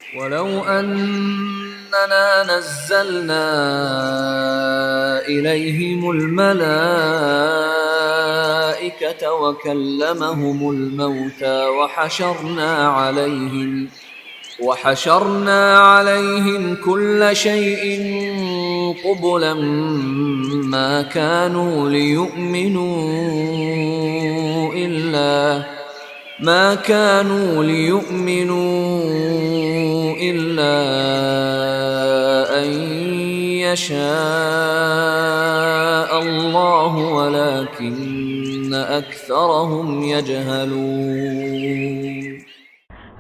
ولو أننا نزلنا إليهم الملائكة وكلمهم الموتى وحشرنا عليهم كل شيء قبلا ما كانوا ليؤمنوا إلا أن يشاء الله ولكن أكثرهم يجهلون.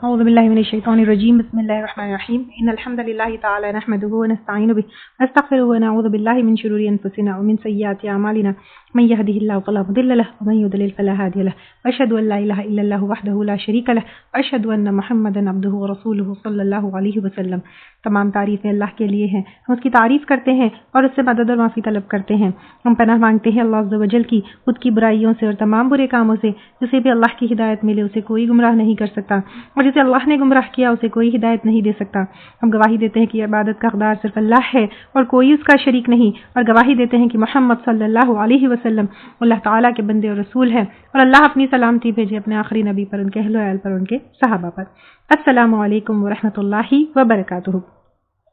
أعوذ بالله من الشيطان الرجيم. بسم الله الرحمن الرحيم. إن الحمد لله تعالى نحمده ونستعين به ونستغفره ونعوذ بالله من شرور أنفسنا ومن سيئات أعمالنا من يهده الله فلا مضل له ومن يضلل فلا هادي له وأشهد أن لا إله إلا الله وحده لا شريك له وأشهد أن محمدا عبده ورسوله صلی اللہ علیہ وسلم. تمام تعریفیں اللہ کے لیے ہیں. ہم اس کی تعریف کرتے ہیں اور اس سے مدد اور معافی طلب کرتے ہیں. ہم پناہ مانگتے ہیں اللہ عز و جل کی خود کی برائیوں سے اور تمام برے کاموں سے. جسے بھی اللہ کی ہدایت ملے اسے کوئی گمراہ نہیں کر سکتا اور جسے اللہ نے گمراہ کیا اسے کوئی ہدایت نہیں دے سکتا. ہم گواہی دیتے ہیں کہ عبادت کا حقدار صرف اللہ ہے اور کوئی اس کا شریک نہیں، اور گواہی دیتے ہیں کہ محمد صلی اللہ علیہ وسلم اللہ تعالیٰ کے بندے اور رسول ہیں، اور اللہ اپنی سلامتی بھیجے اپنے آخری نبی پر، ان کے اہل و عیال پر، ان کے صحابہ پر. السلام علیکم ورحمۃ اللہ وبرکاتہ.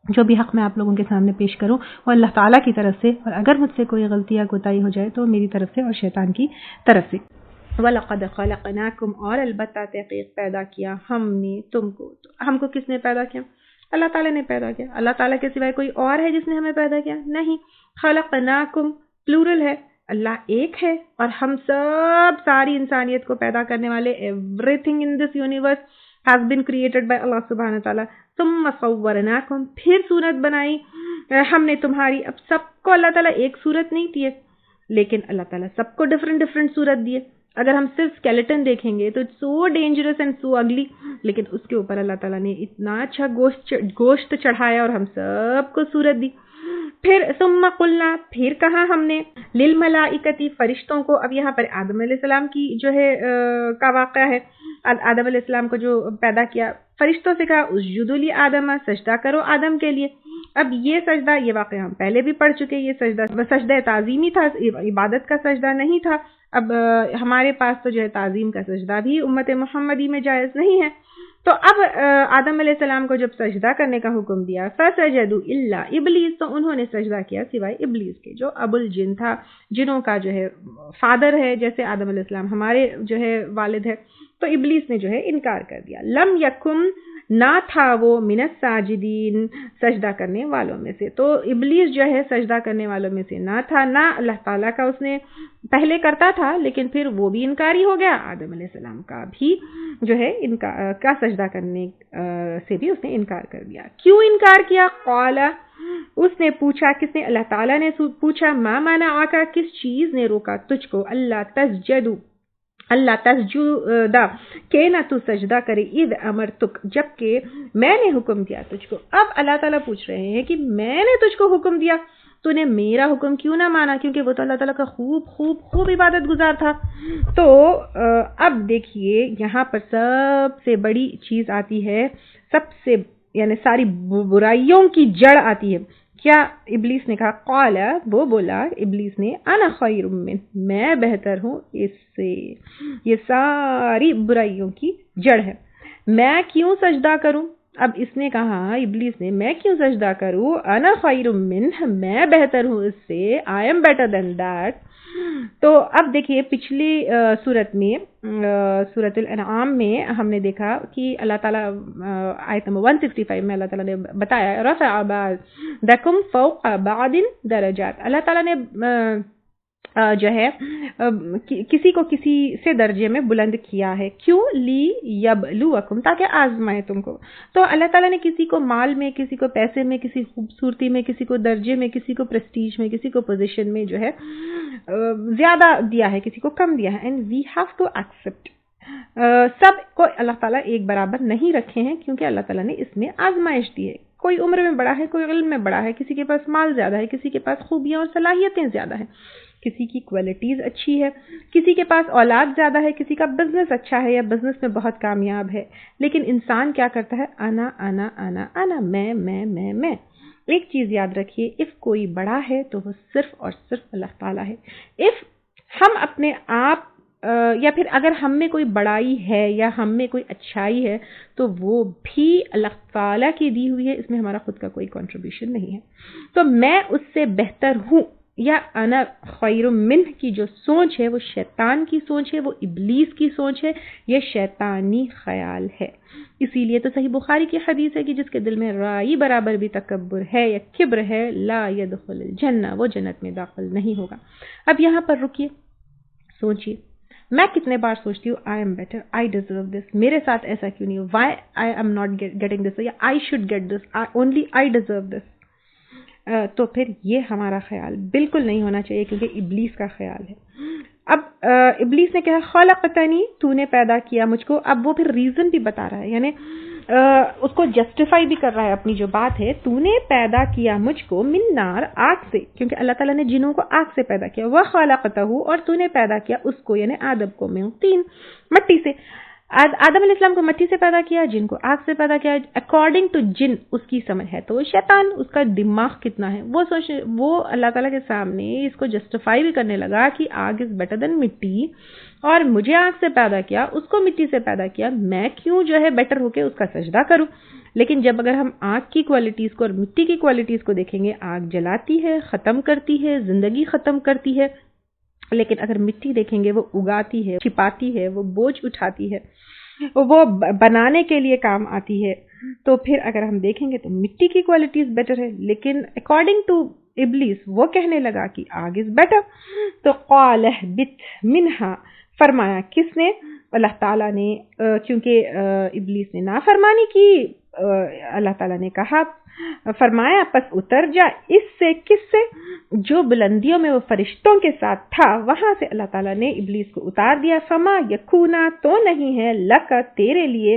جو بھی حق میں آپ لوگوں کے سامنے پیش کروں وہ اللہ تعالیٰ کی طرف سے، اور اگر مجھ سے کوئی غلطی یا کوتاہی ہو جائے تو میری طرف سے اور شیطان کی طرف سے. وَلَقَدْ خَلَقْنَاكُمْ، اور البتہ تحقیق پیدا کیا ہم نے تم کو. تو ہم کو کس نے پیدا کیا؟ اللہ تعالیٰ نے پیدا کیا. اللہ تعالیٰ کے سوائے کوئی اور ہے جس نے ہمیں پیدا کیا؟ نہیں. خلقناکم پلورل ہے، اللہ ایک ہے، اور ہم سب ساری انسانیت کو پیدا کرنے والے everything in this universe has been created by Allah subhanahu wa ta'ala. ثم صورناکم، پھر صورت بنائی ہم نے تمہاری. اب سب کو اللہ تعالیٰ ایک صورت نہیں دیے، لیکن اللہ تعالیٰ سب کو ڈفرنٹ صورت دیے. اگر ہم صرف اسکیلیٹن دیکھیں گے تو سو ڈینجرس اینڈ سو اگلی، لیکن اس کے اوپر اللہ تعالیٰ نے اتنا اچھا گوشت چڑھایا اور ہم سب کو صورت دی. پھر ثم قلنا، پھر کہا ہم نے للملائکتی، فرشتوں کو. اب یہاں پر آدم علیہ السلام کی جو ہے کا واقعہ ہے. آدم علیہ السلام کو جو پیدا کیا، فرشتوں سے کہا اسجدوا لآدم، سجدہ کرو آدم کے لیے. اب یہ سجدہ، یہ واقعہ ہم پہلے بھی پڑھ چکے. یہ سجدہ تعظیمی تھا، عبادت کا سجدہ نہیں تھا. اب ہمارے پاس تو جو ہے تعظیم کا سجدہ بھی امت محمدی میں جائز نہیں ہے. تو اب آدم علیہ السلام کو جب سجدہ کرنے کا حکم دیا، فسجدوا الا ابلیس، تو انہوں نے سجدہ کیا سوائے ابلیس کے، جو ابو الجن تھا، جنوں کا جو ہے فادر ہے. جیسے آدم علیہ السلام ہمارے جو ہے والد ہے، تو ابلیس نے جو ہے انکار کر دیا. لم یکم، نہ تھا وہ، من الساجدین، سجدہ کرنے والوں میں سے. تو ابلیس جو ہے سجدہ کرنے والوں میں سے نہ تھا. نہ اللہ تعالیٰ کا اس نے پہلے کرتا تھا، لیکن پھر وہ بھی انکاری ہو گیا. آدم علیہ السلام کا بھی جو ہے کا سجدہ کرنے سے بھی اس نے انکار کر دیا. کیوں انکار کیا؟ قال، اس نے پوچھا. کس نے؟ اللہ تعالیٰ نے پوچھا. ما منعک، کس چیز نے روکا تجھ کو؟ اللہ تسجد، کہ نہ تو سجدہ کرے، اذ امرتک، جبکہ میں نے حکم دیا تجھ کو. اب اللہ تعالیٰ پوچھ رہے ہیں کہ میں نے تجھ کو حکم دیا، تو نے میرا حکم کیوں نہ مانا؟ کیونکہ وہ تو اللہ تعالیٰ کا خوب عبادت گزار تھا. تو اب دیکھیے یہاں پر سب سے بڑی چیز آتی ہے، سب سے یعنی ساری برائیوں کی جڑ آتی ہے. کیا؟ ابلیس نے کہا. قال، وہ بولا ابلیس نے، انا خیر من، میں بہتر ہوں اس سے. یہ ساری برائیوں کی جڑ ہے. میں کیوں سجدہ کروں؟ اب اس نے کہا، ابلیس نے، میں کیوں سجدہ کروں؟ انا خیر من، میں بہتر ہوں اس سے. I am better than that. تو اب دیکھیے پچھلی سورت میں، سورۃ الانعام میں ہم نے دیکھا کہ اللہ تعالیٰ آیت نمبر 165 میں اللہ تعالیٰ نے بتایا رفع بعضکم فوق بعض درجات. اللہ تعالیٰ نے جو ہے کسی کو کسی سے درجے میں بلند کیا ہے. کیوں؟ لی یبلوکم، تاکہ آزمائے تم کو. تو اللہ تعالیٰ نے کسی کو مال میں، کسی کو پیسے میں، کسی خوبصورتی میں، کسی کو درجے میں، کسی کو پریسٹیج میں، کسی کو پوزیشن میں جو ہے زیادہ دیا ہے، کسی کو کم دیا ہے. And we have to accept. سب کو اللہ تعالیٰ ایک برابر نہیں رکھے ہیں، کیونکہ اللہ تعالیٰ نے اس میں آزمائش دی ہے. کوئی عمر میں بڑا ہے، کوئی علم میں بڑا ہے، کسی کے پاس مال زیادہ ہے، کسی کے پاس خوبیاں اور صلاحیتیں زیادہ ہیں، کسی کی کوالٹیز اچھی ہے، کسی کے پاس اولاد زیادہ ہے، کسی کا بزنس اچھا ہے یا بزنس میں بہت کامیاب ہے، لیکن انسان کیا کرتا ہے؟ انا انا انا انا، میں۔ ایک چیز یاد رکھیے، اف کوئی بڑا ہے تو وہ صرف اور صرف اللہ تعالیٰ ہے۔ اف ہم اپنے آپ یا پھر اگر ہم میں کوئی بڑائی ہے یا ہم میں کوئی اچھائی ہے تو وہ بھی اللہ تعالیٰ کی دی ہوئی ہے، اس میں ہمارا خود کا کوئی کنٹریبیوشن نہیں ہے۔ تو میں اس سے بہتر ہوں یا انا خیر منہ کی جو سوچ ہے وہ شیطان کی سوچ ہے، وہ ابلیس کی سوچ ہے، یہ شیطانی خیال ہے۔ اسی لیے تو صحیح بخاری کی حدیث ہے کہ جس کے دل میں رائی برابر بھی تکبر ہے یا کبر ہے، لا يدخل الجنہ، وہ جنت میں داخل نہیں ہوگا۔ اب یہاں پر رکیے، سوچیے، میں کتنے بار سوچتی ہوں I am better, I deserve this, میرے ساتھ ایسا کیوں نہیں ہو، why I am not getting this, یا I should get this, only I deserve this. تو پھر یہ ہمارا خیال بالکل نہیں ہونا چاہیے، کیونکہ ابلیس کا خیال ہے۔ اب ابلیس نے کہا خلقتنی، تو نے پیدا کیا مجھ کو، اب وہ پھر ریزن بھی بتا رہا ہے، یعنی اس کو جسٹیفائی بھی کر رہا ہے اپنی جو بات ہے، تو نے پیدا کیا مجھ کو من نار، آگ سے، کیونکہ اللہ تعالیٰ نے جنوں کو آگ سے پیدا کیا، وخلقتہ، اور تو نے پیدا کیا اس کو یعنی آدم کو من طین، مٹی سے۔ آدم علیہ السلام کو مٹی سے پیدا کیا، جن کو آگ سے پیدا کیا۔ اکارڈنگ ٹو جن اس کی سمجھ ہے تو وہ شیطان، اس کا دماغ کتنا ہے، وہ اللہ تعالیٰ کے سامنے اس کو جسٹیفائی بھی کرنے لگا کہ آگ از بیٹر دین مٹی، اور مجھے آگ سے پیدا کیا، اس کو مٹی سے پیدا کیا، میں کیوں جو ہے بیٹر ہو کے اس کا سجدہ کروں۔ لیکن جب اگر ہم آگ کی کوالٹیز کو اور مٹی کی کوالٹیز کو دیکھیں گے، آگ جلاتی ہے، ختم کرتی ہے، زندگی ختم کرتی ہے، لیکن اگر مٹی دیکھیں گے وہ اگاتی ہے، چھپاتی ہے، وہ بوجھ اٹھاتی ہے، وہ بنانے کے لیے کام آتی ہے۔ تو پھر اگر ہم دیکھیں گے تو مٹی کی کوالٹیز بیٹر ہے، لیکن اکارڈنگ ٹو ابلیس وہ کہنے لگا کہ آگ از بیٹر۔ تو قال اہبط منہا، فرمایا کس نے؟ اللہ تعالیٰ نے، کیونکہ ابلیس نے نافرمانی کی، اللہ تعالیٰ نے کہا، فرمایا پس اتر جا اس سے، کس سے؟ جو بلندیوں میں وہ فرشتوں کے ساتھ تھا وہاں سے اللہ تعالیٰ نے ابلیس کو اتار دیا۔ فما یکونا، تو نہیں ہے، لک، تیرے لیے،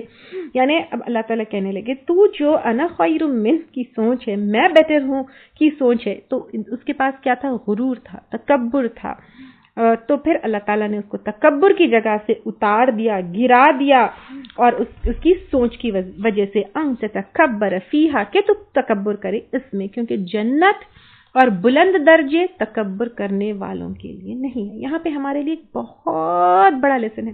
یعنی اب اللہ تعالیٰ کہنے لگے تو جو انا خیر منہ کی سوچ ہے، میں بیٹر ہوں کی سوچ ہے، تو اس کے پاس کیا تھا؟ غرور تھا، تکبر تھا۔ تو پھر اللہ تعالیٰ نے اس کو تکبر کی جگہ سے اتار دیا، گرا دیا، اور اس کی سوچ کی وجہ سے ان تکبر فیہا، کہ تو تکبر کرے اس میں، کیونکہ جنت اور بلند درجے تکبر کرنے والوں کے لیے نہیں ہے۔ یہاں پہ ہمارے لیے ایک بہت بڑا لیسن ہے،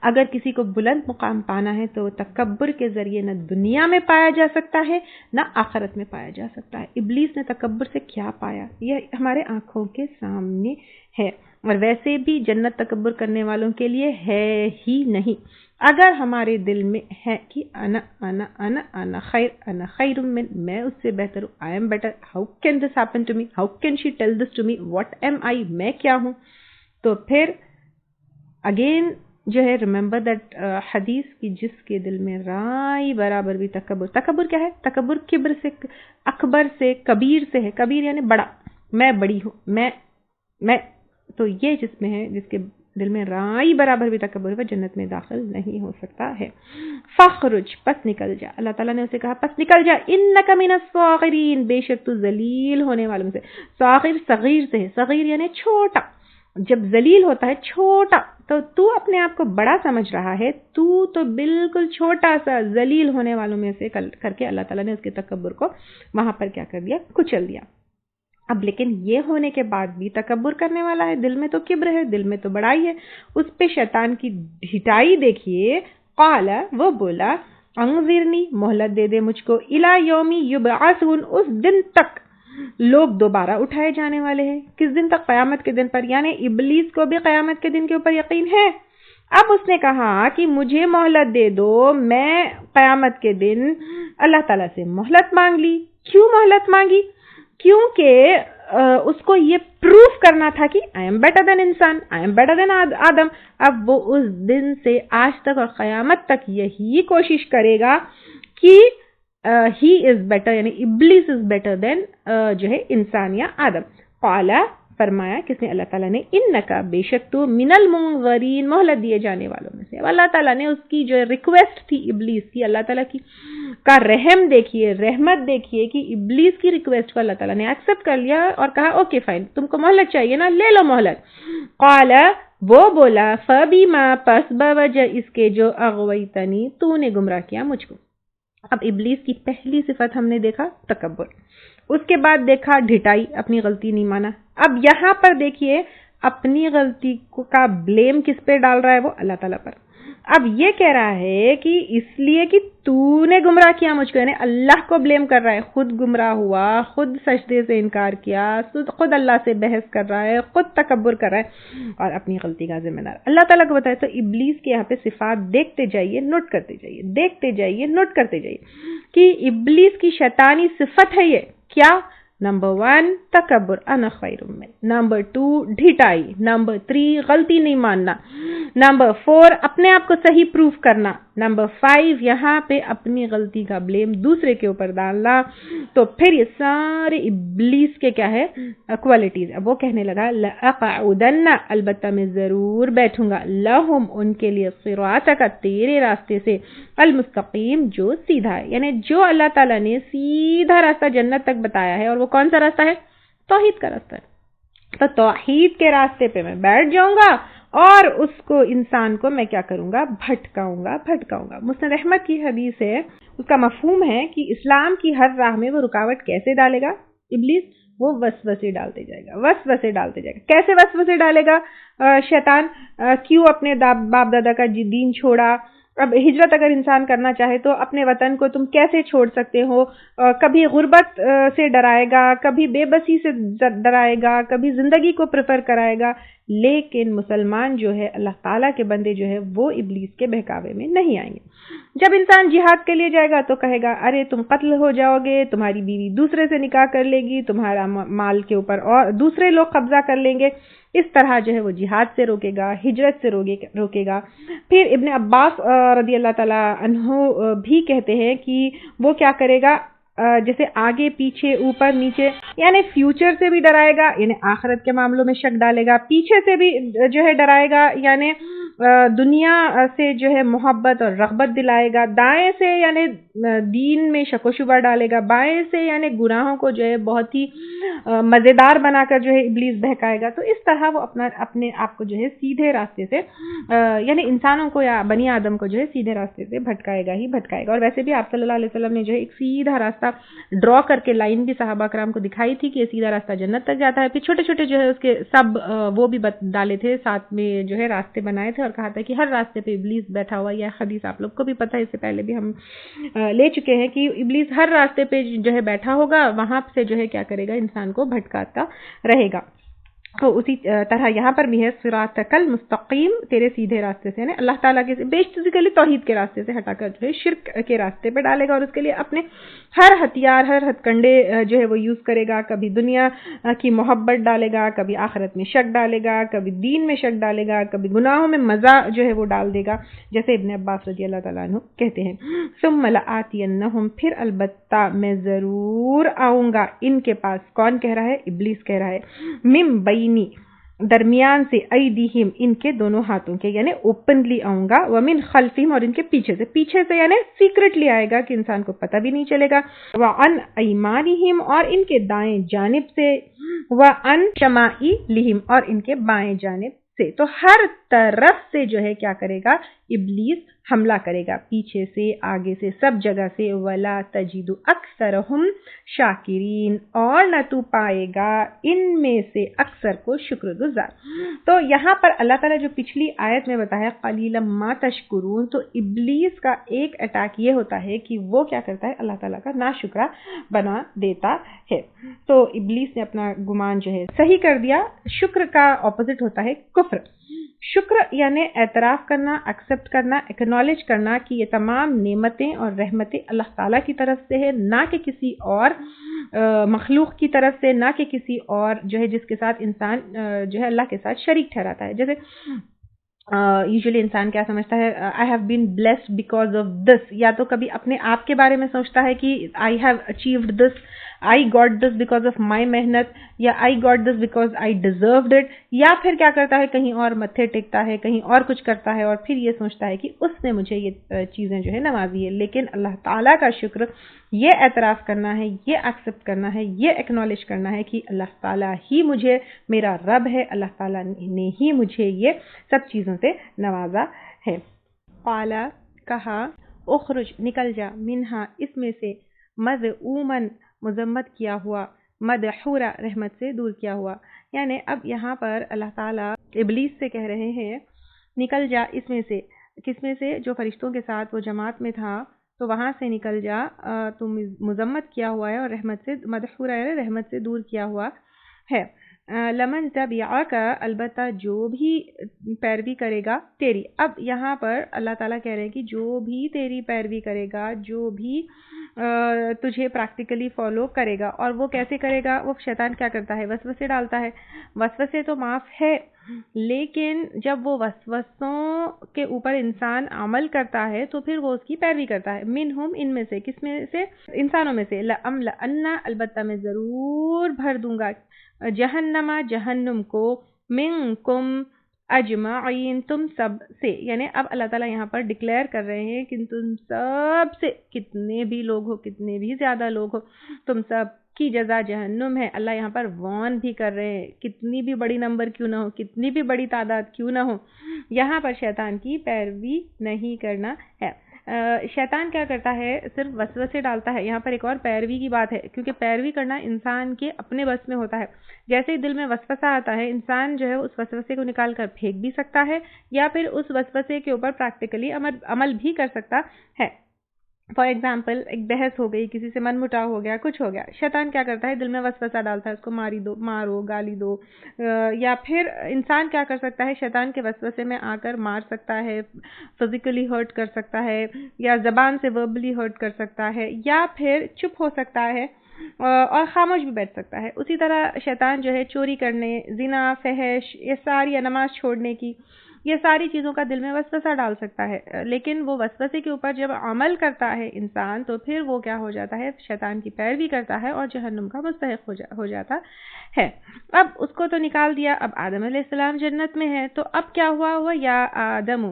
اگر کسی کو بلند مقام پانا ہے تو تکبر کے ذریعے نہ دنیا میں پایا جا سکتا ہے نہ آخرت میں پایا جا سکتا ہے۔ ابلیس نے تکبر سے کیا پایا، یہ ہمارے آنکھوں کے سامنے ہے، اور ویسے بھی جنت تکبر کرنے والوں کے لیے ہے ہی نہیں۔ اگر ہمارے دل میں ہے کہ انا خیر من، میں اس سے بہتر ہوں، I am better, how can this happen to me, how can she tell this to me, what am I، میں کیا ہوں، تو پھر اگین جو ہے ریممبر دیٹ حدیث کی جس کے دل میں رائی برابر بھی تکبر کیا ہے؟ تکبر کبر سے، اکبر سے، کبیر سے ہے، کبیر یعنی بڑا، میں بڑی ہوں، میں تو یہ جس میں ہے، جس کے دل میں رائی برابر بھی تکبر ہے، جنت میں داخل نہیں ہو سکتا ہے۔ فخرج، پس نکل جا، اللہ تعالیٰ نے اسے کہا پس نکل جا، انک من الصاغرین، بے شک تو ذلیل ہونے والوں سے۔ صاغر صغیر سے ہے، صغیر یعنی چھوٹا، جب ذلیل ہوتا ہے چھوٹا، تو اپنے آپ کو بڑا سمجھ رہا ہے، تو بالکل چھوٹا سا ذلیل ہونے والوں میں سے کر کے اللہ تعالیٰ نے اس کے تکبر کو وہاں پر کیا کر دیا؟ کچل دیا۔ اب لیکن یہ ہونے کے بعد بھی تکبر کرنے والا ہے، دل میں تو کبر ہے، دل میں تو بڑائی ہے، اس پہ شیطان کی ڈھٹائی دیکھیے۔ قال، وہ بولا، انظرنی، مہلت دے دے مجھ کو، الی یوم یبعثون، اس دن تک لوگ دوبارہ اٹھائے جانے والے ہیں۔ کس دن تک؟ قیامت کے دن پر، یعنی ابلیس کو بھی قیامت کے دن کے اوپر یقین ہے۔ اب اس نے کہا کہ مجھے مہلت دے دو، میں قیامت کے دن اللہ تعالیٰ سے مہلت مانگ لی۔ کیوں مہلت مانگی؟ کیونکہ اس کو یہ پروف کرنا تھا کہ آئی ایم بیٹر دین انسان، آئی ایم بیٹر دین آدم۔ اب وہ اس دن سے آج تک اور قیامت تک یہی کوشش کرے گا کہ ہی از بیٹر، یعنی ابلیس از بیٹر دین جو ہے انسان یا آدم۔ قال، فرمایا کس نے؟ اللہ تعالیٰ نے، انکا بے شک تو من المنظرین مہلت دیے جانے والوں میں سے. اب اللہ تعالیٰ نے اس کی جو ریکویسٹ تھی ابلیس کی، اللہ تعالیٰ کی کا رحم دیکھیے، رحمت دیکھیے کہ ابلیس کی ریکویسٹ کو اللہ تعالیٰ نے ایکسپٹ کر لیا اور کہا اوکے فائن، تم کو مہلت چاہیے نا، لے لو مہلت. قال وہ بولا فبما پس بوجہ اس کے جو اغویتنی تو نے گمراہ کیا مجھ کو. اب ابلیس کی پہلی صفت ہم نے دیکھا تکبر، اس کے بعد دیکھا ڈھٹائی، اپنی غلطی نہیں مانا. اب یہاں پر دیکھیے اپنی غلطی کا بلیم کس پہ ڈال رہا ہے؟ وہ اللہ تعالیٰ پر. اب یہ کہہ رہا ہے کہ اس لیے کہ تو نے گمراہ کیا مجھ کو، یعنی اللہ کو بلیم کر رہا ہے. خود گمراہ ہوا، خود سجدے سے انکار کیا، خود اللہ سے بحث کر رہا ہے، خود تکبر کر رہا ہے اور اپنی غلطی کا ذمہ دار اللہ تعالیٰ کو بتائے. تو ابلیس کے یہاں پہ صفات دیکھتے جائیے، نوٹ کرتے جائیے، دیکھتے جائیے، نوٹ کرتے جائیے کہ ابلیس کی شیطانی صفت ہے یہ کیا. نمبر 1 تکبر، انا خیر من. نمبر 2 ڈھٹائی. نمبر 3 غلطی نہیں ماننا. نمبر 4 اپنے آپ کو صحیح پروف کرنا. نمبر 5 یہاں پہ اپنی غلطی کا بلیم دوسرے کے اوپر ڈالنا. تو پھر یہ سارے ابلیس کے کیا ہے؟ کوالٹیز. اب وہ کہنے لگا لأقعدن، البتہ میں ضرور بیٹھوں گا، لہم ان کے لیے، صراطک تیرے راستے سے، المستقیم جو سیدھا ہے، یعنی جو اللہ تعالیٰ نے سیدھا راستہ جنت تک بتایا ہے. اور وہ کون سا راستہ ہے؟ توحید کا راستہ ہے. تو توحید کے راستے پہ میں بیٹھ جاؤں گا اور اس کو انسان کو میں کیا کروں گا؟ بھٹکاؤں گا. مسند احمد کی حدیث ہے، اس کا مفہوم ہے کہ اسلام کی ہر راہ میں وہ رکاوٹ کیسے ڈالے گا ابلیس؟ وہ وسوسے ڈالتے جائے گا. کیسے وسوسے ڈالے گا شیطان؟ کیوں اپنے باپ دادا کا دین چھوڑا؟ اب ہجرت اگر انسان کرنا چاہے تو اپنے وطن کو تم کیسے چھوڑ سکتے ہو؟ کبھی غربت سے ڈرائے گا، کبھی بے بسی سے ڈرائے گا، کبھی زندگی کو پریفر کرائے گا. لیکن مسلمان جو ہے، اللہ تعالیٰ کے بندے جو ہے، وہ ابلیس کے بہکاوے میں نہیں آئیں گے. جب انسان جہاد کے لیے جائے گا تو کہے گا ارے تم قتل ہو جاؤ گے، تمہاری بیوی دوسرے سے نکاح کر لے گی، تمہارا مال کے اوپر اور دوسرے لوگ قبضہ کر لیں گے. اس طرح جو ہے وہ جہاد سے روکے گا، ہجرت سے روکے گا. پھر ابن عباس رضی اللہ تعالیٰ عنہ بھی کہتے ہیں کہ وہ کیا کرے گا؟ جیسے آگے پیچھے اوپر نیچے، یعنی فیوچر سے بھی ڈرائے گا، یعنی آخرت کے معاملوں میں شک ڈالے گا. پیچھے سے بھی جو ہے ڈرائے گا، یعنی دنیا سے جو ہے محبت اور رغبت دلائے گا. دائیں سے یعنی دین میں شک و شبہ ڈالے گا. بائیں سے یعنی گناہوں کو جو ہے بہت ہی مزیدار بنا کر جو ہے ابلیس بہکائے گا. تو اس طرح وہ اپنے آپ کو جو ہے سیدھے راستے سے، یعنی انسانوں کو یا بنی آدم کو جو ہے سیدھے راستے سے بھٹکائے گا. اور ویسے بھی آپ صلی اللہ علیہ وسلم نے جو ہے ایک سیدھا راستہ ڈرا کر کے لائن بھی صحابہ کرام کو دکھائی تھی کہ یہ سیدھا راستہ جنت تک جاتا ہے. پھر چھوٹے چھوٹے جو ہے اس کے سب وہ بھی ڈالے تھے، ساتھ میں جو ہے راستے بنائے تھے اور کہا تھا کہ ہر راستے پہ ابلیس بیٹھا ہوا. یہ حدیث آپ لوگ کو بھی پتہ ہے، اس سے پہلے بھی ہم لے چکے ہیں کہ ابلیس ہر راستے پہ جو ہے بیٹھا ہوگا، وہاں سے جو ہے کیا کرے گا؟ انسان کو بھٹکاتا رہے گا. تو اسی طرح یہاں پر بھی ہے صراطک المستقیم، تیرے سیدھے راستے سے، یعنی اللہ تعالیٰ کے بیسیکلی توحید کے راستے سے ہٹا کر جو ہے شرک کے راستے پہ ڈالے گا. اور اس کے لیے اپنے ہر ہتھیار، ہر ہتھ کنڈے جو ہے وہ یوز کرے گا. کبھی دنیا کی محبت ڈالے گا، کبھی آخرت میں شک ڈالے گا، کبھی دین میں شک ڈالے گا، کبھی گناہوں میں مزہ جو ہے وہ ڈال دے گا، جیسے ابن عباس رضی اللہ تعالیٰ عنہ کہتے ہیں ثم لآتینہم، پھر البتہ میں ضرور آؤں گا ان کے پاس. کون کہہ رہا ہے؟ ابلیس کہہ رہا ہے. من بینی، درمیان سے، ایدیہم، ان کے دونوں ہاتھوں کے، یعنی اوپنلی آؤں گا. ومن خلفہم، اور ان کے پیچھے سے یعنی سیکرٹلی آئے گا کہ انسان کو پتہ بھی نہیں چلے گا. وعن ایمانہم، اور ان کے دائیں جانب سے. وعن شمائلہم، اور ان کے بائیں جانب سے. تو ہر طرف سے جو ہے کیا کرے گا؟ ابلیس حملہ کرے گا، پیچھے سے، آگے سے، سب جگہ سے. ولا تجد اکثرہم شاکرین، اور نہ تو پائے گا ان میں سے اکثر کو شکر گزار. تو یہاں پر اللہ تعالیٰ جو پچھلی آیت میں بتایا قلیلا ما تشکرون، تو ابلیس کا ایک اٹیک یہ ہوتا ہے کہ وہ کیا کرتا ہے؟ اللہ تعالیٰ کا ناشکرا بنا دیتا ہے. تو ابلیس نے اپنا گمان جو ہے صحیح کر دیا. شکر کا اپوزٹ ہوتا ہے کفر. شکر یعنی اعتراف کرنا، ایکسپٹ کرنا، ایکنالج کرنا کہ یہ تمام نعمتیں اور رحمتیں اللہ تعالیٰ کی طرف سے ہے، نہ کہ کسی اور مخلوق کی طرف سے، نہ کہ کسی اور جو ہے جس کے ساتھ انسان جو ہے اللہ کے ساتھ شریک ٹھہراتا ہے. جیسے یوزلی انسان کیا سمجھتا ہے؟ I have been blessed because of this, یا تو کبھی اپنے آپ کے بارے میں سوچتا ہے کہ I have achieved this, I got this because of my محنت, یا I got this because I deserved it, یا پھر کیا کرتا ہے کہیں اور متھے ٹکتا ہے, کہیں اور کچھ کرتا ہے اور پھر یہ سوچتا ہے کہ اس نے مجھے یہ چیزیں جو ہے نوازی ہے. لیکن اللہ تعالیٰ کا شکر یہ اعتراف کرنا ہے, یہ ایکسیپٹ کرنا ہے, یہ ایکنالج کرنا ہے کہ اللہ تعالیٰ ہی مجھے میرا رب ہے, اللہ تعالیٰ نے ہی مجھے یہ سب چیزوں سے نوازا ہے. قال کہا, اخرج نکل جا, منہا اس میں سے, مذعومن مذمت کیا ہوا, مدحورا رحمت سے دور کیا ہوا. یعنی اب یہاں پر اللہ تعالیٰ ابلیس سے کہہ رہے ہیں نکل جا اس میں سے, کس میں سے, جو فرشتوں کے ساتھ وہ جماعت میں تھا تو وہاں سے نکل جا, تم مذمت کیا ہوا ہے اور رحمت سے, مدحورا ہے رحمت سے دور کیا ہوا ہے. لمن تبعک البتہ جو بھی پیروی کرے گا تیری. اب یہاں پر اللہ تعالیٰ کہہ رہے ہیں کہ جو بھی تیری پیروی کرے گا, جو بھی تجھے پریکٹیکلی فالو کرے گا. اور وہ کیسے کرے گا؟ وہ شیطان کیا کرتا ہے؟ وسوسے ڈالتا ہے. وسوسے تو معاف ہے, لیکن جب وہ وسوسوں کے اوپر انسان عمل کرتا ہے تو پھر وہ اس کی پیروی کرتا ہے. منہم ان میں سے, کس میں سے؟ انسانوں میں سے. لأملأن البتہ میں ضرور بھر دوں گا, جہنم جہنم کو, منکم اجمعین تم سب سے. یعنی اب اللہ تعالیٰ یہاں پر ڈکلیئر کر رہے ہیں کہ تم سب سے, کتنے بھی لوگ ہو, کتنے بھی زیادہ لوگ ہو, تم سب کی جزا جہنم ہے. اللہ یہاں پر وارن بھی کر رہے ہیں, کتنی بھی بڑی نمبر کیوں نہ ہو, کتنی بھی بڑی تعداد کیوں نہ ہو, یہاں پر شیطان کی پیروی نہیں کرنا ہے. شیطان کیا کرتا ہے؟ صرف وسوسے ڈالتا ہے. یہاں پر ایک اور پیروی کی بات ہے, کیونکہ پیروی کرنا انسان کے اپنے بس میں ہوتا ہے. جیسے ہی دل میں وسوسہ آتا ہے, انسان جو ہے اس وسوسے کو نکال کر پھینک بھی سکتا ہے, یا پھر اس وسوسے کے اوپر پریکٹیکلی عمل بھی کر سکتا ہے. فار ایگزامپل, ایک بحث ہو گئی, کسی سے من مٹاؤ ہو گیا, کچھ ہو گیا, شیطان کیا کرتا ہے؟ دل میں وسوسہ ڈالتا ہے, اس کو مارو, گالی دو. یا پھر انسان کیا کر سکتا ہے؟ شیطان کے وسوسے میں آ کر مار سکتا ہے, فزیکلی ہرٹ کر سکتا ہے, یا زبان سے وربلی ہرٹ کر سکتا ہے, یا پھر چپ ہو سکتا ہے اور خاموش بھی بیٹھ سکتا ہے. اسی طرح شیطان جو ہے چوری کرنے, زنا, فحش, یہ ساری, یا نماز چھوڑنے کی, یہ ساری چیزوں کا دل میں وسوسہ ڈال سکتا ہے. لیکن وہ وسوسے کے اوپر جب عمل کرتا ہے انسان تو پھر وہ کیا ہو جاتا ہے؟ شیطان کی پیروی کرتا ہے اور جہنم کا مستحق ہو جاتا ہے. اب اس کو تو نکال دیا, اب آدم علیہ السلام جنت میں ہے, تو اب کیا ہوا یا آدم,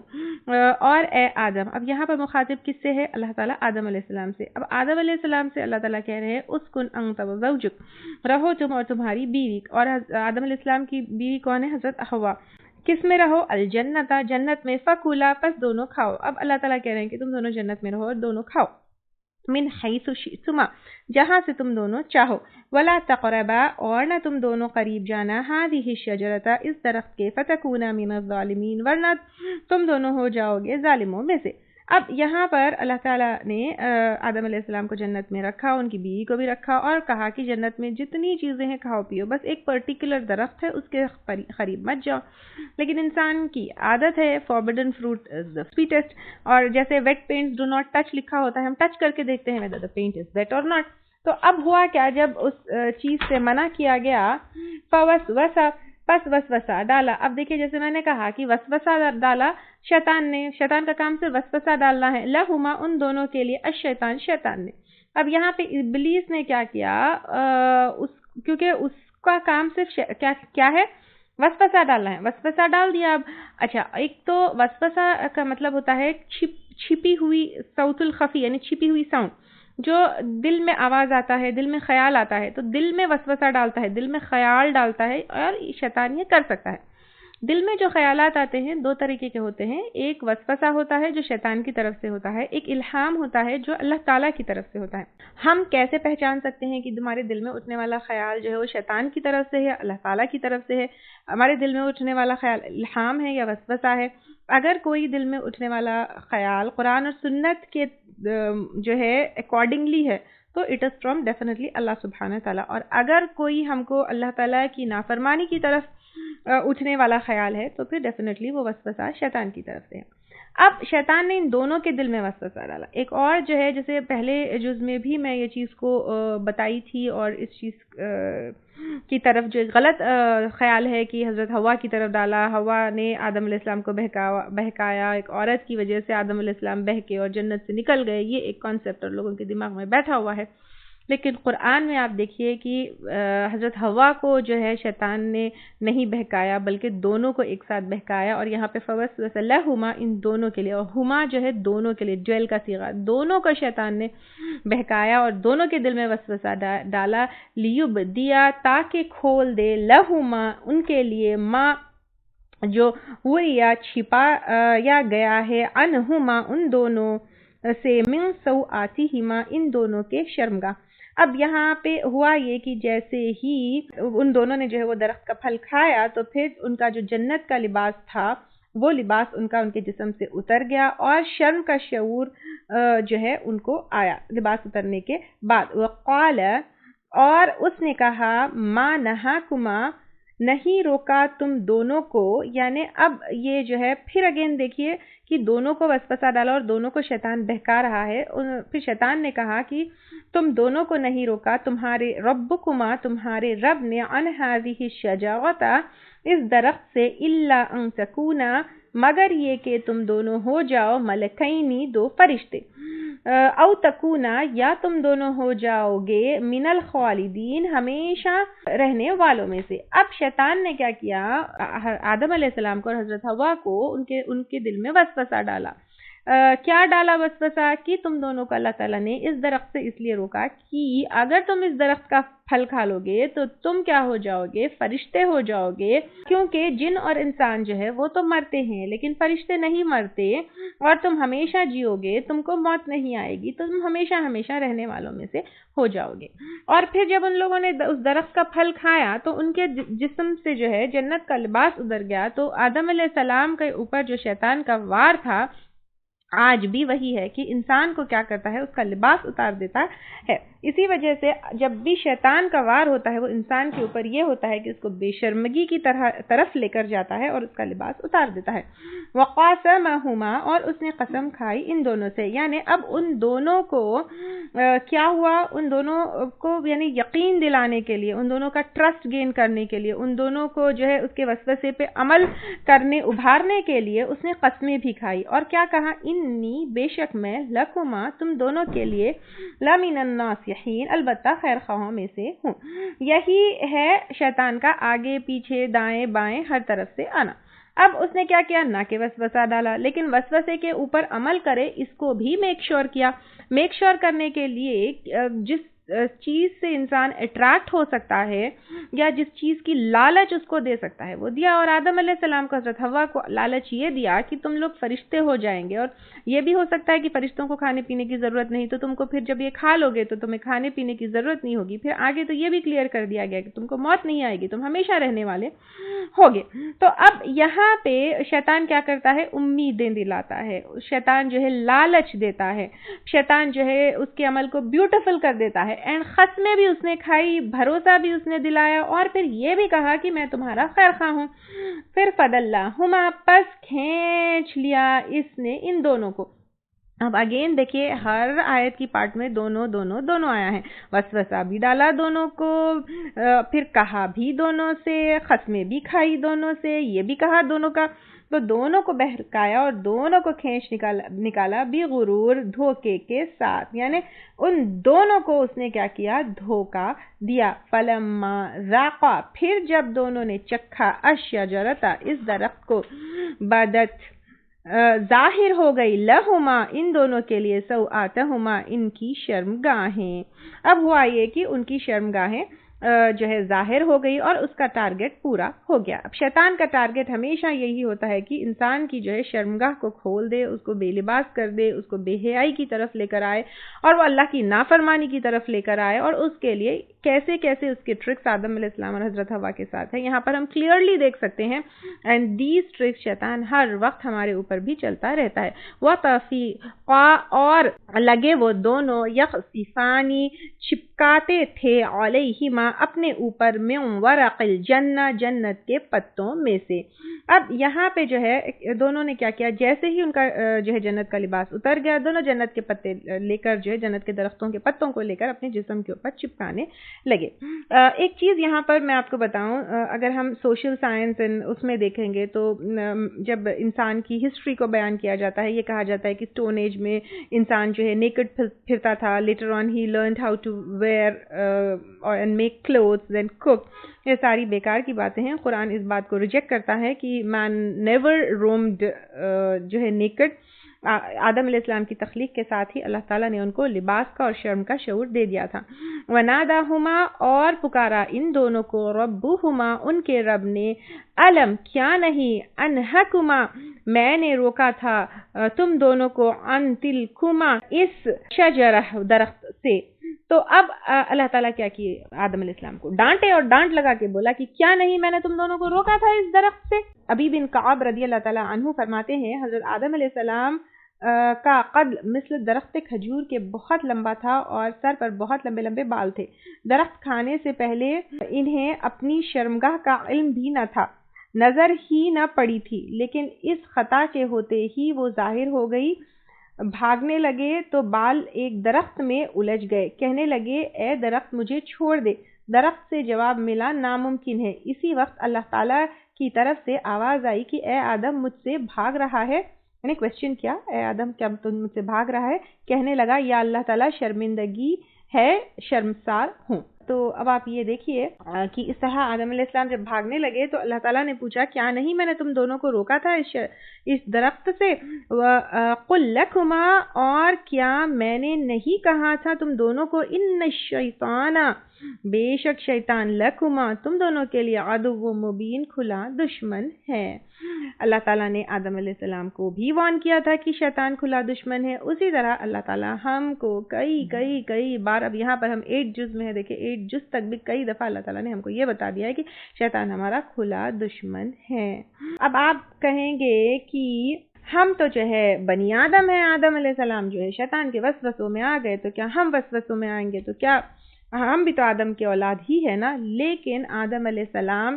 اور اے آدم. اب یہاں پر مخاطب کس سے ہے؟ اللہ تعالیٰ آدم علیہ السلام سے. اب آدم علیہ السلام سے اللہ تعالیٰ کہہ رہے ہیں اسکن انت وزوجک, رہو تم اور تمہاری بیوی. اور آدم علیہ السلام کی بیوی کون ہے؟ حضرت حوا. کس میں رہو؟ الجنت, جنت میں. فکولا, پس دونوں کھاؤ. اب اللہ تعالیٰ کہہ رہے ہیں کہ تم دونوں جنت میں رہو اور دونوں کھاؤ. من حیث شئتما, جہاں سے تم دونوں چاہو. ولا تقربا, اور نہ تم دونوں قریب جانا, هذه الشجرة, اس درخت کے. فتکونا من الظالمین, ورنہ تم دونوں ہو جاؤ گے ظالموں میں سے. اب یہاں پر اللہ تعالیٰ نے آدم علیہ السلام کو جنت میں رکھا, ان کی بیوی کو بھی رکھا, اور کہا کہ جنت میں جتنی چیزیں ہیں کھاؤ پیو, بس ایک پرٹیکولر درخت ہے اس کے قریب مت جاؤ. لیکن انسان کی عادت ہے, forbidden fruit is the sweetest, اور جیسے wet paints do not touch لکھا ہوتا ہے, ہم ٹچ کر کے دیکھتے ہیں whether the paint is wet or not. تو اب ہوا کیا, جب اس چیز سے منع کیا گیا, فوسوسہ, پس وسوسہ ڈالا. اب دیکھیں, جیسے میں نے کہا کہ وسوسہ ڈالا شیطان نے, شیطان کا کام سے وسوسہ ڈالنا ہے. لہما, ان دونوں کے لیے, الشیطان, شیطان نے. اب یہاں پہ ابلیس نے کیا کیا, کیونکہ اس کا کام صرف کیا ہے؟ وسوسہ ڈالنا ہے. وسوسہ ڈال دیا. اب اچھا, ایک تو وسوسہ کا مطلب ہوتا ہے چھپی ہوئی صوت الخفی, یعنی چھپی ہوئی ساؤنڈ, جو دل میں آواز آتا ہے, دل میں خیال آتا ہے, تو دل میں وسوسہ ڈالتا ہے, دل میں خیال ڈالتا ہے, اور شیطان یہ کر سکتا ہے. دل میں جو خیالات آتے ہیں دو طریقے کے ہوتے ہیں, ایک وسوسہ ہوتا ہے جو شیطان کی طرف سے ہوتا ہے, ایک الہام ہوتا ہے جو اللہ تعالیٰ کی طرف سے ہوتا ہے. ہم کیسے پہچان سکتے ہیں کہ تمہارے دل میں اٹھنے والا خیال جو ہے وہ شیطان کی طرف سے ہے, اللہ تعالیٰ کی طرف سے ہے؟ ہمارے دل میں اٹھنے والا خیال الہام ہے یا وسوسہ ہے؟ اگر کوئی دل میں اٹھنے والا خیال قرآن اور سنت کے جو ہے اکارڈنگلی ہے تو اٹ از فرام ڈیفینیٹلی اللہ سبحانہ تعالیٰ. اور اگر کوئی ہم کو اللہ تعالیٰ کی نافرمانی کی طرف اٹھنے والا خیال ہے تو پھر ڈیفینیٹلی وہ وسوسہ شیطان کی طرف سے ہے. اب شیطان نے ان دونوں کے دل میں وسوسہ ڈالا. ایک اور جو ہے, جیسے پہلے جز میں بھی میں یہ چیز کو بتائی تھی, اور اس چیز کی طرف جو غلط خیال ہے کہ حضرت حوا کی طرف ڈالا, حوا نے آدم علیہ السلام کو بہکایا, ایک عورت کی وجہ سے آدم علیہ السلام بہکے اور جنت سے نکل گئے, یہ ایک کانسیپٹ اور لوگوں کے دماغ میں بیٹھا ہوا ہے. لیکن قرآن میں آپ دیکھیے کہ حضرت حوا کو جو ہے شیطان نے نہیں بہکایا بلکہ دونوں کو ایک ساتھ بہکایا، اور یہاں پہ فوسوس لہما ان دونوں کے لیے، اور ہما جو ہے دونوں کے لیے، ڈویل کا صیغہ، دونوں کو شیطان نے بہکایا اور دونوں کے دل میں وسوسہ ڈالا، لیبدیا تاکہ کھول دے، لہما ان کے لیے، ماں جو وریا چھپایا گیا ہے، انہما ان دونوں سے، من سوآتہما ان دونوں کے شرمگاہ۔ اب یہاں پہ ہوا یہ کہ جیسے ہی ان دونوں نے جو ہے وہ درخت کا پھل کھایا تو پھر ان کا جو جنت کا لباس تھا وہ لباس ان کے جسم سے اتر گیا، اور شرم کا شعور جو ہے ان کو آیا لباس اترنے کے بعد۔ وقال اور اس نے کہا، ما نہاکما نہیں روکا تم دونوں کو، یعنی اب یہ جو ہے پھر اگین دیکھیے کہ دونوں کو وسوسہ ڈالا اور دونوں کو شیطان بہکا رہا ہے۔ پھر شیطان نے کہا کہ تم دونوں کو نہیں روکا تمہارے ربکما تمہارے رب نے، عن ہذہ الشجرۃ اس درخت سے، الا ان تکونا مگر یہ کہ تم دونوں ہو جاؤ، ملکینی دو فرشتے، او تکونا یا تم دونوں ہو جاؤ گے، من الخالدین ہمیشہ رہنے والوں میں سے۔ اب شیطان نے کیا کیا، آدم علیہ السلام کو اور حضرت حوا کو ان کے دل میں وسوسہ ڈالا۔ کیا ڈالا وسوسہ؟ کہ تم دونوں کو اللہ تعالیٰ نے اس درخت سے اس لیے روکا کہ اگر تم اس درخت کا پھل کھا لو گے تو تم کیا ہو جاؤ گے، فرشتے ہو جاؤ گے، کیونکہ جن اور انسان جو ہے وہ تو مرتے ہیں لیکن فرشتے نہیں مرتے، اور تم ہمیشہ جیو گے، تم کو موت نہیں آئے گی، تو تم ہمیشہ ہمیشہ رہنے والوں میں سے ہو جاؤ گے۔ اور پھر جب ان لوگوں نے اس درخت کا پھل کھایا تو ان کے جسم سے جو ہے جنت کا لباس اتر گیا۔ تو آدم علیہ السلام کے اوپر جو شیطان کا وار تھا آج بھی وہی ہے کہ انسان کو کیا کرتا ہے، اس کا لباس اتار دیتا ہے۔ اسی وجہ سے جب بھی شیطان کا وار ہوتا ہے وہ انسان کے اوپر یہ ہوتا ہے کہ اس کو بے شرمگی کی طرف لے کر جاتا ہے اور اس کا لباس اتار دیتا ہے۔ وقاسمہما اور اس نے قسم کھائی ان دونوں سے، یعنی اب ان دونوں کو کیا ہوا، ان دونوں کو یعنی یقین دلانے کے لیے، ان دونوں کا ٹرسٹ گین کرنے کے لیے، ان دونوں کو جو ہے اس کے وسوسے پہ عمل کرنے ابھارنے کے لیے اس نے قسمیں بھی کھائی، اور کیا کہا، انی بے شک میں، لکما تم دونوں کے لیے، لمن الناصحین البتہ خیر خواہوں میں سے ہوں۔ یہی ہے شیطان کا آگے پیچھے دائیں بائیں ہر طرف سے آنا۔ اب اس نے کیا کیا، نہ کہ وسوسہ ڈالا لیکن وسوسے کے اوپر عمل کرے، اس کو بھی میک شور کیا۔ میک شور کرنے کے لیے جس چیز سے انسان اٹریکٹ ہو سکتا ہے یا جس چیز کی لالچ اس کو دے سکتا ہے وہ دیا، اور آدم علیہ السلام کو حضرت حوا کو لالچ یہ دیا کہ تم لوگ فرشتے ہو جائیں گے، اور یہ بھی ہو سکتا ہے کہ فرشتوں کو کھانے پینے کی ضرورت نہیں، تو تم کو پھر جب یہ کھا لو گے تو تمہیں کھانے پینے کی ضرورت نہیں ہوگی۔ پھر آگے تو یہ بھی کلیئر کر دیا گیا کہ تم کو موت نہیں آئے گی، تم ہمیشہ رہنے والے ہوگے۔ تو اب یہاں پہ شیطان کیا کرتا ہے، امیدیں دلاتا ہے، شیطان جو ہے لالچ دیتا ہے، شیطان جو ہے اس کے عمل کو بیوٹیفل کر دیتا ہے، اینڈ قسمیں بھی اس نے کھائی، بھروسہ بھی اس نے دلایا، اور پھر یہ بھی کہا کہ میں تمہارا خیر خواہ ہوں۔ پھر فدلہما پس کھینچ لیا اس نے ان دونوں کو۔ اب اگین دیکھیے ہر آیت کی پارٹ میں دونوں دونوں دونوں آیا ہے، وسوسہ بھی ڈالا دونوں کو، پھر کہا بھی دونوں سے، قسمیں بھی کھائی دونوں سے، یہ بھی کہا دونوں کا، تو دونوں کو بہکایا اور دونوں کو کھینچ نکالا بھی غرور دھوکے کے ساتھ، یعنی ان دونوں کو اس نے کیا کیا، دھوکا دیا۔ فلما ذاقا پھر جب دونوں نے چکھا، الشجرۃ اس درخت کو، بدت ظاہر ہو گئی، لہما ان دونوں کے لیے، سوآتہما ان کی شرمگاہیں۔ اب ہوا یہ کہ ان کی شرمگاہیں جو ہے ظاہر ہو گئی اور اس کا ٹارگٹ پورا ہو گیا۔ اب شیطان کا ٹارگٹ ہمیشہ یہی ہوتا ہے کہ انسان کی جو ہے شرمگاہ کو کھول دے، اس کو بے لباس کر دے، اس کو بے حیائی کی طرف لے کر آئے اور وہ اللہ کی نافرمانی کی طرف لے کر آئے، اور اس کے لیے کیسے کیسے اس کے ٹرکس آدم علیہ السلام اور حضرت حوا کے ساتھ ہے یہاں پر ہم کلیئرلی دیکھ سکتے ہیں، اینڈ دیز ٹرکس شیطان ہر وقت ہمارے اوپر بھی چلتا رہتا ہے۔ وَطَفِقَا اور لگے وہ دونوں، یخصفانی چھپکاتے تھے، علیہما اپنے اوپر، من ورق الجنہ جنت کے پتوں میں سے، اب یہاں پہ جو ہے دونوں نے کیا کیا، جیسے ہی ان کا جو ہے جنت کا لباس اتر گیا، دونوں جنت کے پتے لے کر جو ہے جنت کے درختوں کے پتوں کو لے کر اپنے جسم کے اوپر چپکانے لگے۔ ایک چیز یہاں پر میں آپ کو بتاؤں، اگر ہم سوشل سائنس اس میں دیکھیں گے تو جب انسان کی ہسٹری کو بیان کیا جاتا ہے، یہ کہا جاتا ہے کہ اسٹون ایج میں انسان جو ہے نیکڈ پھرتا تھا، later on he learned how to wear and make clothes and cook. یہ ساری بیکار کی باتیں ہیں، قرآن اس بات کو ریجیکٹ کرتا ہے کہ مین نیور رومڈ جو ہے نیکڈ۔ آدم علیہ السلام کی تخلیق کے ساتھ ہی اللہ تعالیٰ نے ان کو لباس کا اور شرم کا شعور دے دیا تھا۔ وَنَادَاهُمَا، اور پکارا ان دونوں کو، ربهما، ان کے رب نے، علم، کیا نہیں، انہکما، میں نے روکا تھا تم دونوں کو، ان تلکما، اس شجرہ، درخت سے۔ تو اب اللہ تعالیٰ کیا کیے، آدم علیہ السلام کو ڈانٹے اور ڈانٹ لگا کے بولا کہ کیا نہیں میں نے تم دونوں کو روکا تھا اس درخت سے۔ ابی بن کعب رضی اللہ تعالیٰ عنہ فرماتے ہیں حضرت آدم علیہ السلام کا قد مثل درخت کھجور کے بہت لمبا تھا اور سر پر بہت لمبے لمبے بال تھے۔ درخت کھانے سے پہلے انہیں اپنی شرمگاہ کا علم بھی نہ تھا، نظر ہی نہ پڑی تھی، لیکن اس خطا کے ہوتے ہی وہ ظاہر ہو گئی۔ بھاگنے لگے تو بال ایک درخت میں الجھ گئے، کہنے لگے اے درخت مجھے چھوڑ دے۔ درخت سے جواب ملا ناممکن ہے۔ اسی وقت اللہ تعالیٰ کی طرف سے آواز آئی کہ اے آدم مجھ سے بھاگ رہا ہے، یعنی کوشچن کیا، اے آدم کیا تم مجھ سے بھاگ رہا ہے؟ کہنے لگا یا اللہ تعالیٰ شرمندگی ہے، شرمسار ہوں۔ تو اب آپ یہ دیکھیے کہ اس طرح آدم علیہ السلام جب بھاگنے لگے تو اللہ تعالیٰ نے پوچھا کیا نہیں میں نے تم دونوں کو روکا تھا اس درخت سے؟ قُلْ لَكُمَا، اور کیا میں نے نہیں کہا تھا تم دونوں کو، ان الشیطان، بے شک شیطان، لکما، تم دونوں کے لیے، عدو مبین، کھلا دشمن ہے۔ اللہ تعالیٰ نے آدم علیہ السلام کو بھی وارن کیا تھا کہ شیطان کھلا دشمن ہے، اسی طرح اللہ تعالیٰ ہم کو کئی بار، اب یہاں پر ہم 8 جز میں ہے، دیکھیں 8 جز تک بھی کئی دفعہ اللہ تعالیٰ نے ہم کو یہ بتا دیا ہے کہ شیطان ہمارا کھلا دشمن ہے۔ اب آپ کہیں گے کہ ہم تو جو ہے بنی آدم ہیں، آدم علیہ السلام جو ہے شیطان کے وسوسوں میں آ گئے، تو کیا ہم وسوسوں میں آئیں گے؟ تو کیا ہم بھی تو آدم کے اولاد ہی ہے نا؟ لیکن آدم علیہ السلام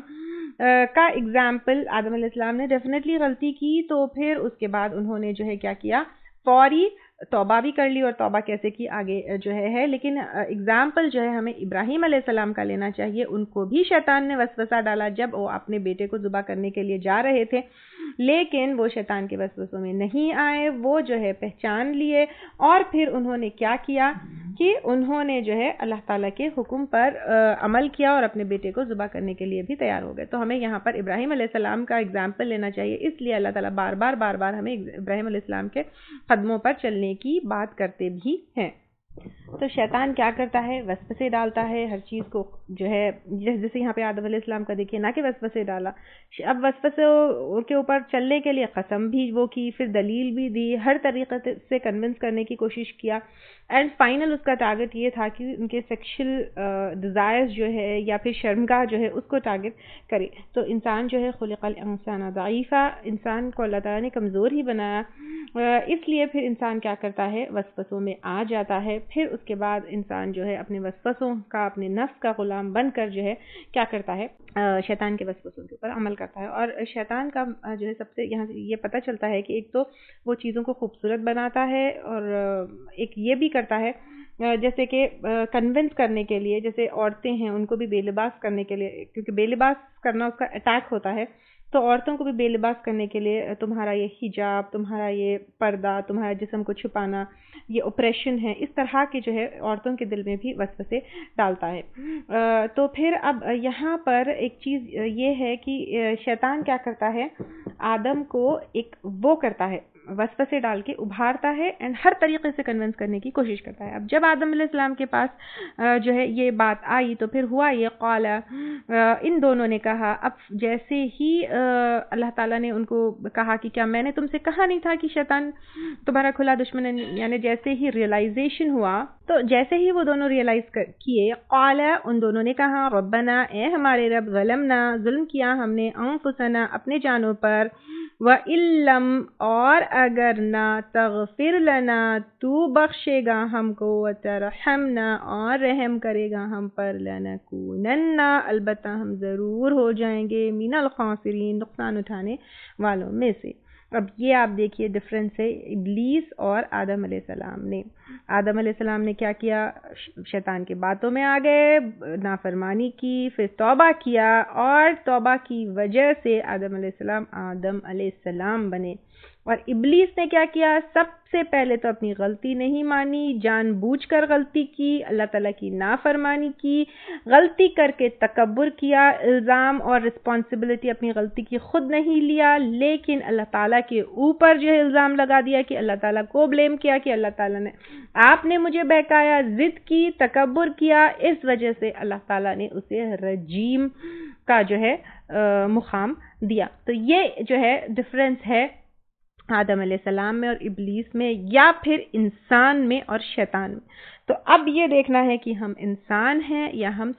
کا اگزامپل، آدم علیہ السلام نے ڈیفینیٹلی غلطی کی، تو پھر اس کے بعد انہوں نے جو ہے کیا کیا، فوری توبہ بھی کر لی، اور توبہ کیسے کی آگے جو ہے لیکن اگزامپل جو ہے ہمیں ابراہیم علیہ السلام کا لینا چاہیے۔ ان کو بھی شیطان نے وسوسہ ڈالا جب وہ اپنے بیٹے کو ذبح کرنے کے لیے جا رہے تھے، لیکن وہ شیطان کے وسوسوں میں نہیں آئے، وہ جو ہے پہچان لیے، اور پھر انہوں نے کیا کیا کہ انہوں نے جو ہے اللہ تعالیٰ کے حکم پر عمل کیا اور اپنے بیٹے کو ذبح کرنے کے لیے بھی تیار ہو گئے۔ تو ہمیں یہاں پر ابراہیم علیہ السلام کا اگزامپل لینا چاہیے، اس لیے اللہ تعالیٰ بار بار ہمیں ابراہیم علیہ السلام کے قدموں پر چلنے کی بات کرتے بھی ہیں۔ تو شیطان کیا کرتا ہے، وسوسے ڈالتا ہے ہر چیز کو، جو ہے جیسے یہاں پہ آدم علیہ السلام کا دیکھیے، نہ کہ وسوسے ڈالا، اب وسوسے کے اوپر چلنے کے لیے قسم بھی وہ کی، پھر دلیل بھی دی، ہر طریقے سے کنونس کرنے کی کوشش کیا، اینڈ فائنل اس کا ٹارگٹ یہ تھا کہ ان کے سیکشل ڈیزائرز جو ہے یا پھر شرمگاہ جو ہے اس کو ٹارگٹ کرے۔ تو انسان جو ہے خلق الانسان ضعیفا، انسان کو اللہ تعالیٰ نے کمزور ہی بنایا، اس لیے پھر انسان کیا کرتا ہے، وسوسوں میں آ جاتا ہے، پھر اس کے بعد انسان جو ہے اپنے وسوسوں کا، اپنے نفس کا غلام بن کر جو ہے کیا کرتا ہے، شیطان کے وسوسوں کے اوپر عمل کرتا ہے۔ اور شیطان کا جو ہے سب سے یہاں سے یہ پتہ چلتا ہے کہ ایک تو وہ چیزوں کو خوبصورت بناتا ہے، اور ایک یہ بھی کرتا ہے جیسے کہ کنونس کرنے کے لیے، جیسے عورتیں ہیں ان کو بھی بے لباس کرنے کے لیے، کیونکہ بے لباس کرنا اس کا اٹیک ہوتا ہے، تو عورتوں کو بھی بے لباس کرنے کے لیے تمہارا یہ حجاب، تمہارا یہ پردہ، تمہارا جسم کو چھپانا، یہ اپریشن ہے، اس طرح کے جو ہے عورتوں کے دل میں بھی وسوسے ڈالتا ہے۔ تو پھر اب یہاں پر ایک چیز یہ ہے کہ شیطان کیا کرتا ہے، آدم کو ایک وہ کرتا ہے، وسوسے ڈال کے ابھارتا ہے، اینڈ ہر طریقے سے کنونس کرنے کی کوشش کرتا ہے۔ اب جب آدم علیہ السلام کے پاس جو ہے یہ بات آئی تو پھر ہوا یہ، قال، ان دونوں نے کہا، اب جیسے ہی اللہ تعالیٰ نے ان کو کہا کہ کیا میں نے تم سے کہا نہیں تھا کہ شیطان تمہارا کھلا دشمن ہے، یعنی جیسے ہی ریئلائزیشن ہوا، تو جیسے ہی وہ دونوں ریئلائز کیے، قال، ان دونوں نے کہا، ربنا، اے ہمارے رب، ظلمنا، ظلم کیا ہم نے، انفسنا، اپنے جانوں پر، وَإِن لَّمْ اور اگر نہ تغفر لنا تو بخشے گا ہم کو وترحمنا اور رحم کرے گا ہم پر لنکونن البتہ ہم ضرور ہو جائیں گے من الخاسرین نقصان اٹھانے والوں میں سے۔ اب یہ آپ دیکھیے ڈفرینس ہے ابلیس اور آدم علیہ السلام نے۔ آدم علیہ السلام نے کیا کیا؟ شیطان کی باتوں میں آ گئے، نافرمانی کی، پھر توبہ کیا، اور توبہ کی وجہ سے آدم علیہ السلام بنے۔ اور ابلیس نے کیا کیا؟ سب سے پہلے تو اپنی غلطی نہیں مانی، جان بوجھ کر غلطی کی، اللہ تعالیٰ کی نافرمانی کی، غلطی کر کے تکبر کیا، الزام اور رسپانسبلٹی اپنی غلطی کی خود نہیں لیا، لیکن اللہ تعالیٰ کے اوپر جو ہے الزام لگا دیا کہ اللہ تعالیٰ کو بلیم کیا کہ اللہ تعالیٰ نے آپ نے مجھے بہکایا، ضد کی، تکبر کیا، اس وجہ سے اللہ تعالیٰ نے اسے رجیم کا جو ہے مقام دیا۔ تو یہ جو ہے ڈفرینس ہے آدم علیہ السلام میں اور ابلیس میں، یا پھر انسان میں اور شیطان میں۔ تو اب یہ دیکھنا ہے کہ ہم انسان ہیں یا ہم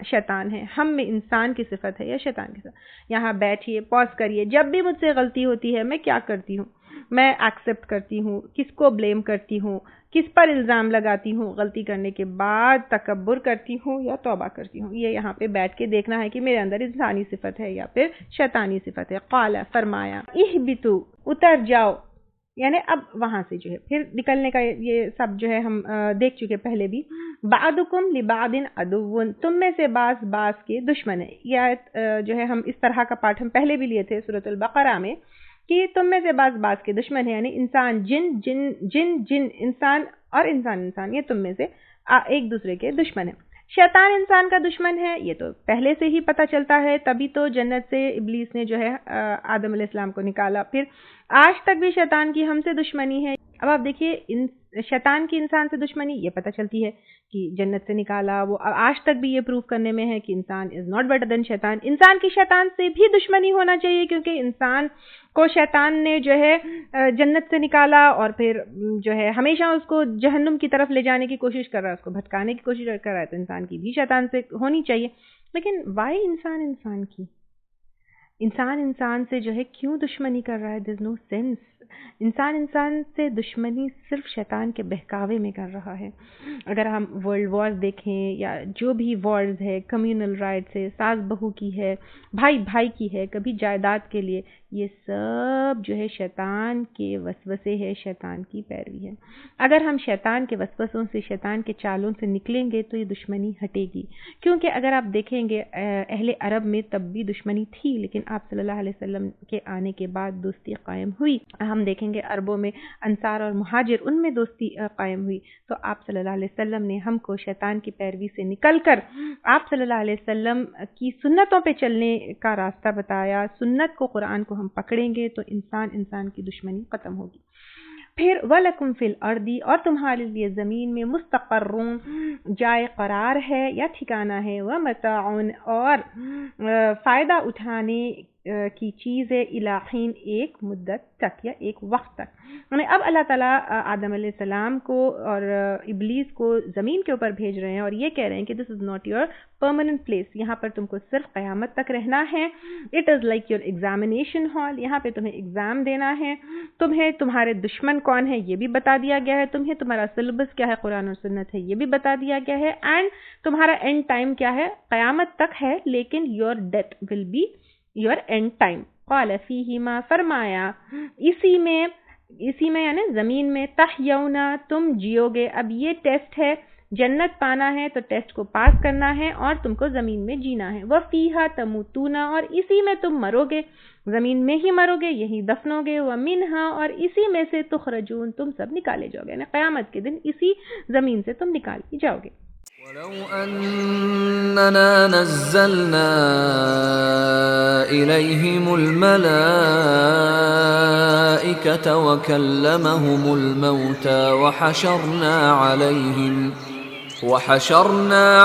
شیطان ہیں، ہم میں انسان کی صفت ہے یا شیطان کی صفت۔ یہاں بیٹھیے، پاز کریے، جب بھی مجھ سے غلطی ہوتی ہے میں کیا کرتی ہوں؟ میں ایکسیپٹ کرتی ہوں، کس کو بلیم کرتی ہوں، کس پر الزام لگاتی ہوں، غلطی کرنے کے بعد تکبر کرتی ہوں یا توبہ کرتی ہوں۔ یہ یہاں پہ بیٹھ کے دیکھنا ہے کہ میرے اندر انسانی صفت ہے یا پھر شیطانی صفت ہے۔ قال فرمایا اہبطوا اتر جاؤ، یعنی اب وہاں سے جو ہے پھر نکلنے کا یہ سب جو ہے ہم دیکھ چکے پہلے بھی۔ بعضکم لبعض عدو، تم میں سے بعض کے دشمن ہے۔ یہ آیت جو ہے ہم اس طرح کا پارٹ ہم پہلے بھی لیے تھے سورۃ البقرہ میں کہ تم میں سے بعض کے دشمن ہیں، یعنی انسان جن انسان اور انسان یہ تم میں سے ایک دوسرے کے دشمن ہیں۔ شیطان انسان کا دشمن ہے، یہ تو پہلے سے ہی پتہ چلتا ہے، تبھی تو جنت سے ابلیس نے جو ہے آدم علیہ السلام کو نکالا۔ پھر آج تک بھی شیطان کی ہم سے دشمنی ہے۔ اب آپ دیکھیے شیطان کی انسان سے دشمنی یہ پتہ چلتی ہے کہ جنت سے نکالا، وہ آج تک بھی یہ پروف کرنے میں ہے کہ انسان از ناٹ بیٹر دین شیطان۔ انسان کی شیطان سے بھی دشمنی ہونا چاہیے، کیونکہ انسان کو شیطان نے جو ہے جنت سے نکالا اور پھر جو ہے ہمیشہ اس کو جہنم کی طرف لے جانے کی کوشش کر رہا ہے، اس کو بھٹکانے کی کوشش کر رہا ہے، تو انسان کی بھی شیطان سے ہونی چاہیے۔ لیکن وائی انسان سے جو ہے کیوں دشمنی کر رہا ہے؟ دیر از نو سینس۔ انسان سے دشمنی صرف شیطان کے بہکاوے میں کر رہا ہے۔ اگر ہم ورلڈ وارز دیکھیں یا جو بھی وارز ہے، کمیونل رائٹس ہے، ساس بہو کی ہے، بھائی کی ہے، کبھی جائیداد کے لیے، یہ سب جو ہے شیطان کے وسوسے ہے، شیطان کی پیروی ہے۔ اگر ہم شیطان کے وسوسوں سے، شیطان کے چالوں سے نکلیں گے تو یہ دشمنی ہٹے گی۔ کیونکہ اگر آپ دیکھیں گے اہل عرب میں تب بھی دشمنی تھی، لیکن آپ صلی اللہ علیہ وسلم کے آنے کے بعد دوستی قائم ہوئی۔ ہم دیکھیں گے عربوں میں انصار اور مہاجر، ان میں دوستی قائم ہوئی۔ تو آپ صلی اللہ علیہ وسلم نے ہم کو شیطان کی پیروی سے نکل کر آپ صلی اللہ علیہ وسلم کی سنتوں پہ چلنے کا راستہ بتایا۔ سنت کو، قرآن کو ہم پکڑیں گے تو انسان کی دشمنی ختم ہوگی۔ پھر وَلَكُمْ فِي الْأَرْضِ، اور تمہارے لیے زمین میں مستقرٌ جائے قرار ہے یا ٹھکانہ ہے، وَمَتَاعٌ اور فائدہ اٹھانے کی چیز ہے، اِلیٰ حین ایک مدت تک یا ایک وقت تک۔ یعنی اب اللہ تعالیٰ آدم علیہ السلام کو اور ابلیس کو زمین کے اوپر بھیج رہے ہیں اور یہ کہہ رہے ہیں کہ this is not your permanent place, یہاں پر تم کو صرف قیامت تک رہنا ہے۔ It is like your examination hall, یہاں پہ تمہیں ایگزام دینا ہے، تمہیں تمہارے دشمن کون ہے یہ بھی بتا دیا گیا ہے، تمہیں تمہارا سلیبس کیا ہے، قرآن اور سنت ہے یہ بھی بتا دیا گیا ہے، اینڈ تمہارا اینڈ ٹائم کیا ہے، قیامت تک ہے، لیکن your death will be your end time. قال فیہما، فرمایا اسی میں یعنی زمین میں، تحیونا تم جیو گے۔ اب یہ ٹیسٹ ہے، جنت پانا ہے تو ٹیسٹ کو پاس کرنا ہے اور تم کو زمین میں جینا ہے۔ وفیہا تموتون، اور اسی میں تم مرو گے، زمین میں ہی مرو گے، یہی دفنو گے۔ ومنہا، اور اسی میں سے تخرجون، تم سب نکالے جاؤ گے، یعنی قیامت کے دن اسی زمین سے تم نکال جاؤ گے۔ وَلَوْ أَنَّنَا نَزَّلْنَا إِلَيْهِمُ الْمَلَائِكَةَ وَكَلَّمَهُمُ الْمَوْتَى وَحَشَرْنَا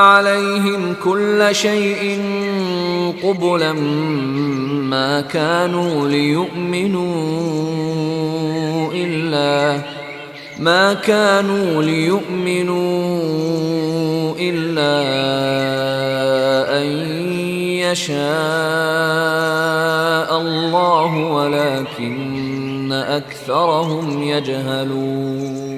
عَلَيْهِمْ كُلَّ شَيْءٍ قُبُلًا مَا كَانُوا لِيُؤْمِنُوا إِلَّا أَن يَشَاءَ اللَّهُ الله ولكن أكثرهم يجهلون